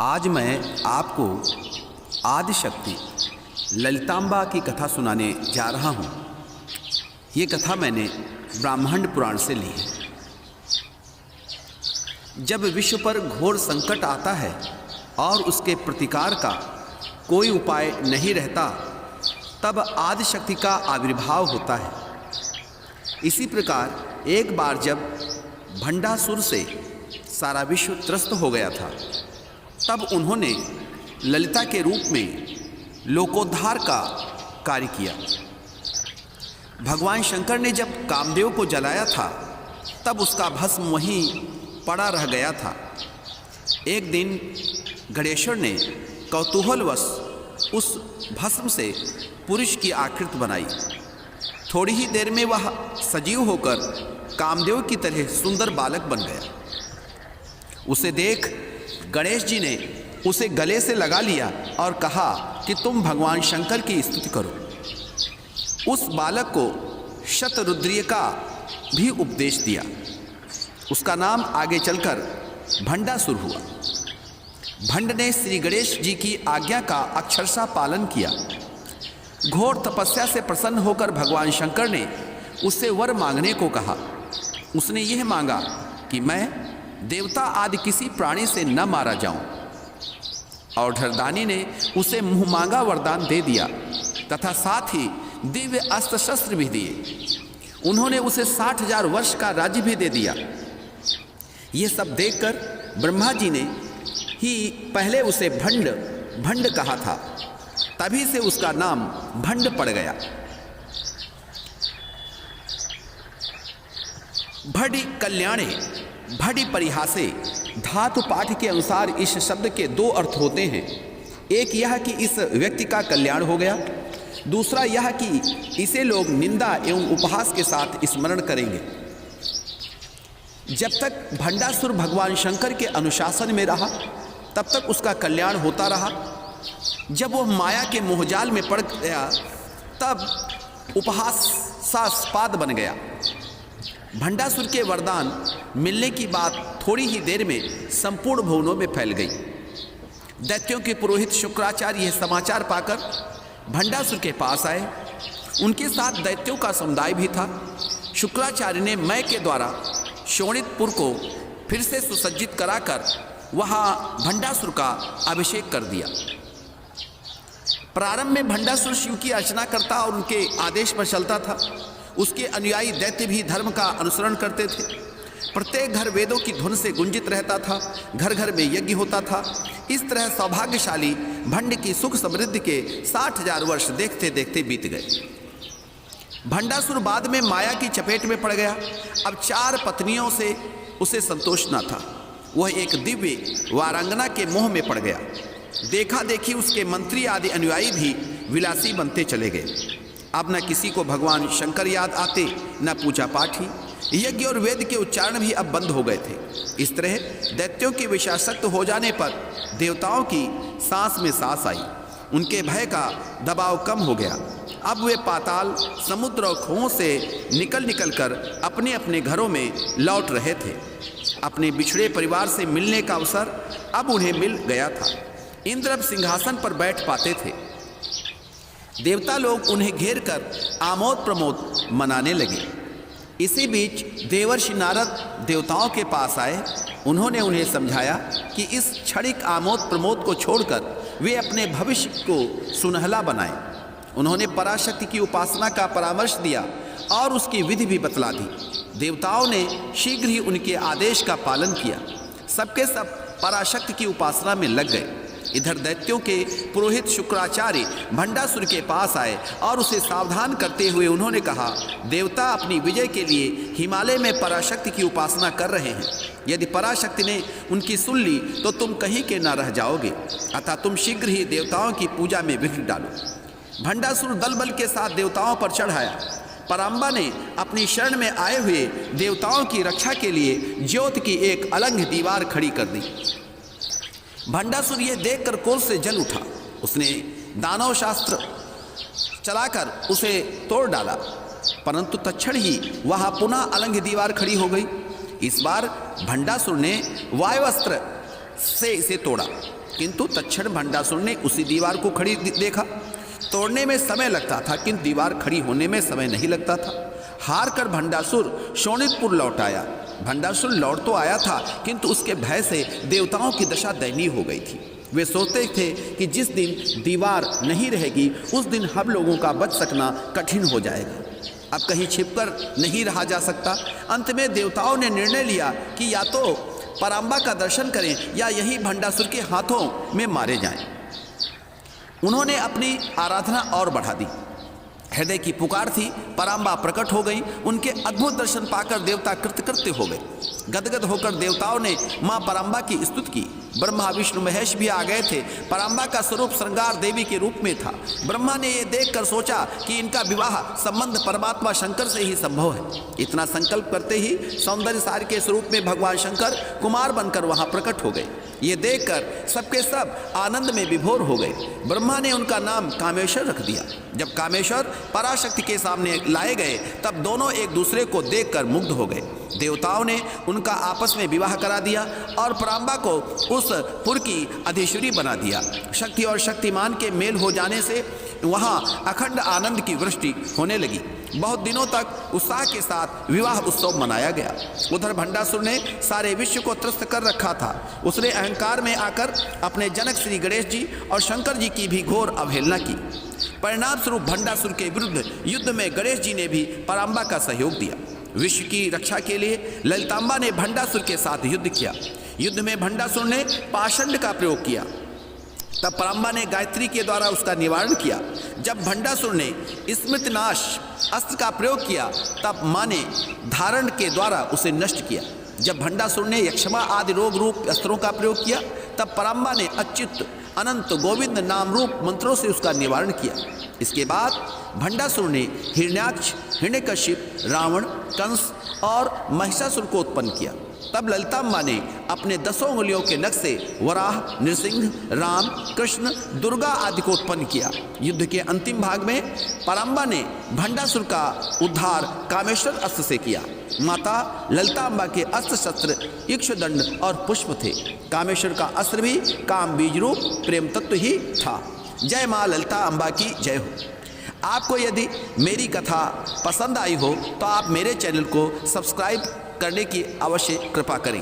आज मैं आपको आदिशक्ति ललितांबा की कथा सुनाने जा रहा हूँ। ये कथा मैंने ब्राह्मण पुराण से ली है। जब विश्व पर घोर संकट आता है और उसके प्रतिकार का कोई उपाय नहीं रहता, तब आदिशक्ति का आविर्भाव होता है। इसी प्रकार एक बार जब भंडासुर से सारा विश्व त्रस्त हो गया था, तब उन्होंने ललिता के रूप में लोकोद्धार का कार्य किया। भगवान शंकर ने जब कामदेव को जलाया था, तब उसका भस्म वहीं पड़ा रह गया था। एक दिन गणेश्वर ने कौतूहलवश उस भस्म से पुरुष की आकृति बनाई। थोड़ी ही देर में वह सजीव होकर कामदेव की तरह सुंदर बालक बन गया। उसे देख गणेश जी ने उसे गले से लगा लिया और कहा कि तुम भगवान शंकर की स्तुति करो। उस बालक को शतरुद्रीय का भी उपदेश दिया। उसका नाम आगे चलकर भंडासुर हुआ। भंड ने श्री गणेश जी की आज्ञा का अक्षरशः पालन किया। घोर तपस्या से प्रसन्न होकर भगवान शंकर ने उससे वर मांगने को कहा। उसने यह मांगा कि मैं देवता आदि किसी प्राणी से न मारा जाऊं। और धरदानी ने उसे मुंह मांगा वरदान दे दिया तथा साथ ही दिव्य अस्त्र शस्त्र भी दिए। उन्होंने उसे 60,000 वर्ष का राज्य भी दे दिया। ये सब देखकर ब्रह्मा जी ने ही पहले उसे भंड कहा था, तभी से उसका नाम भंड पड़ गया। भड़ी कल्याणे भड़ी परिहासे धातु पाठ के अनुसार इस शब्द के दो अर्थ होते हैं। एक यह कि इस व्यक्ति का कल्याण हो गया, दूसरा यह कि इसे लोग निंदा एवं उपहास के साथ स्मरण करेंगे। जब तक भंडासुर भगवान शंकर के अनुशासन में रहा, तब तक उसका कल्याण होता रहा। जब वह माया के मोहजाल में पड़ गया, तब उपहासास्पद बन गया। भंडासुर के वरदान मिलने की बात थोड़ी ही देर में संपूर्ण भुवनों में फैल गई। दैत्यों के पुरोहित शुक्राचार्य यह समाचार पाकर भंडासुर के पास आए। उनके साथ दैत्यों का समुदाय भी था। शुक्राचार्य ने मय के द्वारा शोणितपुर को फिर से सुसज्जित कराकर वहां भंडासुर का अभिषेक कर दिया। प्रारंभ में भंडासुर शिव की अर्चना करता और उनके आदेश पर चलता था। उसके अनुयायी दैत्य भी धर्म का अनुसरण करते थे। प्रत्येक घर वेदों की धुन से गुंजित रहता था। घर घर में यज्ञ होता था। इस तरह सौभाग्यशाली भंड की सुख समृद्धि के 60,000 वर्ष देखते देखते बीत गए। भंडासुर बाद में माया की चपेट में पड़ गया। अब 4 पत्नियों से उसे संतोष न था। वह एक दिव्य वारांगना के मोह में पड़ गया। देखा देखी उसके मंत्री आदि अनुयायी भी विलासी बनते चले गए। अब न किसी को भगवान शंकर याद आते, न पूजा पाठ ही। यज्ञ और वेद के उच्चारण भी अब बंद हो गए थे। इस तरह दैत्यों के विषासक्त हो जाने पर देवताओं की सांस में सांस आई। उनके भय का दबाव कम हो गया। अब वे पाताल, समुद्र और कुओं से निकल कर अपने अपने घरों में लौट रहे थे। अपने बिछड़े परिवार से मिलने का अवसर अब उन्हें मिल गया था। इंद्र अब सिंहासन पर बैठ पाते थे। देवता लोग उन्हें घेर कर आमोद प्रमोद मनाने लगे। इसी बीच देवर्षि नारद देवताओं के पास आए। उन्होंने उन्हें समझाया कि इस क्षणिक आमोद प्रमोद को छोड़कर वे अपने भविष्य को सुनहला बनाएं। उन्होंने पराशक्ति की उपासना का परामर्श दिया और उसकी विधि भी बतला दी। देवताओं ने शीघ्र ही उनके आदेश का पालन किया। सबके सब पराशक्ति की उपासना में लग गए। इधर दैत्यों के पुरोहित शुक्राचार्य भंडासुर के पास आए और उसे सावधान करते हुए उन्होंने कहा, देवता अपनी विजय के लिए हिमालय में पराशक्ति की उपासना कर रहे हैं। यदि पराशक्ति ने उनकी सुन ली तो तुम कहीं के न रह जाओगे। अतः तुम शीघ्र ही देवताओं की पूजा में विघ्न डालो। भंडासुर दल बल के साथ देवताओं पर चढ़ आया। पराम्बा ने अपनी शरण में आए हुए देवताओं की रक्षा के लिए ज्योत की एक अलंग दीवार खड़ी कर दी। भंडासुर ये देखकर क्रोध से जल उठा। उसने दानव शास्त्र चलाकर उसे तोड़ डाला, परंतु तत्क्षण ही वहां पुनः अलंग दीवार खड़ी हो गई। इस बार भंडासुर ने वायुअस्त्र से इसे तोड़ा, किंतु तत्क्षण भंडासुर ने उसी दीवार को खड़ी देखा। तोड़ने में समय लगता था किंतु दीवार खड़ी होने में समय नहीं लगता था। हार कर भंडासुर शोणितपुर लौट आया। भंडासुर लौट तो आया था किंतु उसके भय से देवताओं की दशा दयनीय हो गई थी। वे सोचते थे कि जिस दिन दीवार नहीं रहेगी उस दिन हम लोगों का बच सकना कठिन हो जाएगा। अब कहीं छिपकर नहीं रहा जा सकता। अंत में देवताओं ने निर्णय लिया कि या तो पराम्बा का दर्शन करें या यही भंडासुर के हाथों में मारे जाएं। उन्होंने अपनी आराधना और बढ़ा दी। हृदय की पुकार थी, पराम्बा प्रकट हो गई। उनके अद्भुत दर्शन पाकर देवता कृतकृत्य हो गए। गदगद होकर देवताओं ने मां पराम्बा की स्तुति की। ब्रह्मा विष्णु महेश भी आ गए थे। पराम्बा का स्वरूप श्रृंगार देवी के रूप में था। ब्रह्मा ने यह देखकर सोचा कि इनका विवाह संबंध परमात्मा शंकर से ही संभव है। इतना संकल्प करते ही सौंदर्य सार के स्वरूप में भगवान शंकर कुमार बनकर वहां प्रकट हो गए। ये देखकर सबके सब आनंद में विभोर हो गए। ब्रह्मा ने उनका नाम कामेश्वर रख दिया। जब कामेश्वर पराशक्ति के सामने लाए गए तब दोनों एक दूसरे को देखकर मुग्ध हो गए। देवताओं ने उनका आपस में विवाह करा दिया और पराम्बा को उस पुर की अधीश्वरी बना दिया। शक्ति और शक्तिमान के मेल हो जाने से वहां अखंड आनंद की वृष्टि होने लगी। बहुत दिनों तक उत्साह के साथ विवाह उत्सव मनाया गया। उधर भंडासुर ने सारे विश्व को त्रस्त कर रखा था। उसने अहंकार में आकर अपने जनक श्री गणेश जी और शंकर जी की भी घोर अवहेलना की। परिणाम स्वरूप भंडासुर के विरुद्ध युद्ध में गणेश जी ने भी पराम्बा का सहयोग दिया। विश्व की रक्षा के लिए ललितांबा ने भंडासुर के साथ युद्ध किया। युद्ध में भंडासुर ने पाषंड का प्रयोग किया, तब पराम्बा ने गायत्री के द्वारा उसका निवारण किया। जब भंडासुर ने स्मृतिनाश अस्त्र का प्रयोग किया तब मां ने धारण के द्वारा उसे नष्ट किया। जब भंडासुर ने यक्षमा आदि रोग रूप अस्त्रों का प्रयोग किया तब पराम्बा ने अच्युत अनंत गोविंद नाम रूप मंत्रों से उसका निवारण किया। इसके बाद भंडासुर ने हिरण्याक्ष, हिरण्यकशिप, रावण, कंस और महिषासुर को उत्पन्न किया। तब ललितांबा ने अपने 10 उंगलियों के नख से वराह, नृसिंह, राम, कृष्ण, दुर्गा आदि को उत्पन्न किया। युद्ध के अंतिम भाग में पराम्बा ने भंडासुर का उद्धार कामेश्वर अस्त्र से किया। माता ललितांबा के अस्त्र शस्त्र इक्षुदंड और पुष्प थे। कामेश्वर का अस्त्र भी काम बीज रूप प्रेम तत्व ही था। जय माँ ललिता अंबा की जय हो। आपको यदि मेरी कथा पसंद आई हो तो आप मेरे चैनल को सब्सक्राइब करने की अवश्य कृपा करें।